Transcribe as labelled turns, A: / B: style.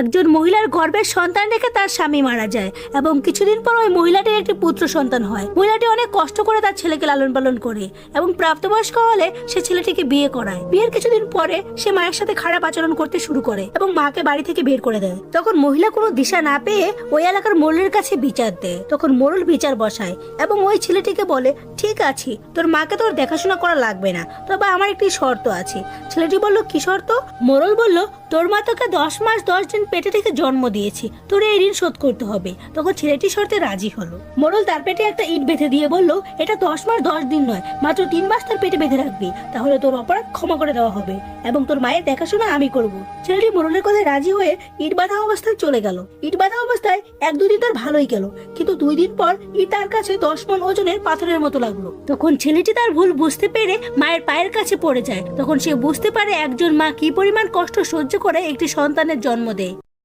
A: একজন মহিলার গর্ভের সন্তান রেখে তার স্বামী মারা যায় এবং কিছুদিন পর ওই মহিলাটির একটি পুত্র সন্তান হয়। মহিলাটি অনেক কষ্ট করে তার ছেলেকে লালন পালন করে এবং প্রাপ্তবয়স্ক হলে সে ছেলেটিকে বিয়ে করায়। বিয়ের কিছুদিন পরে সে মায়ের সাথে খারাপ আচরণ করতে শুরু করে এবং মাকে বাড়ি থেকে বের করে দেয়। তখন মহিলা কোনো দিশা না পেয়ে ওই এলাকার মোড়লের কাছে বিচার দেয়। তখন মোড়ল বিচার বসায় এবং ওই ছেলেটিকে বলে, ঠিক আছে, তোর মাকে তোর দেখাশোনা করা লাগবে না, তবে আমার একটি শর্ত আছে। ছেলেটি বলল, কি শর্ত? মোড়ল বলল, তোর মা তোকে 10 মাস 10 দিন পেটে থেকে জন্ম দিয়েছি, তোর এই ঋণ শোধ করতে হবে। তখন ছেলেটি শর্তে রাজি হলো। মোড়ল তার পেটে একটা ইট বেঁধে দিয়ে বলল, এটা 10 মাস 10 দিন নয়, মাত্র 3 মাস তার পেটে বেঁধে রাখবি, তাহলে তোর অপরাধ ক্ষমা করে দেওয়া হবে এবং তোর মায়ের দেখাশোনা আমি করব। ছেলেটি মোড়লের কথায় রাজি হয়ে ইট বাঁধা অবস্থায় চলে গেল। ইট বাঁধা অবস্থায় 1-2 দিন তার ভালোই গেল, কিন্তু 2 দিন পর ইট তার কাছে 10 মণ ওজনের পাথরের মতো লাগলো। তখন ছেলেটি তার ভুল বুঝতে পেরে মায়ের পায়ের কাছে পড়ে যায়। তখন সে বুঝতে পারে একজন মা কি পরিমাণ কষ্ট সহ্য করে একটি সন্তানের জন্ম দেয়।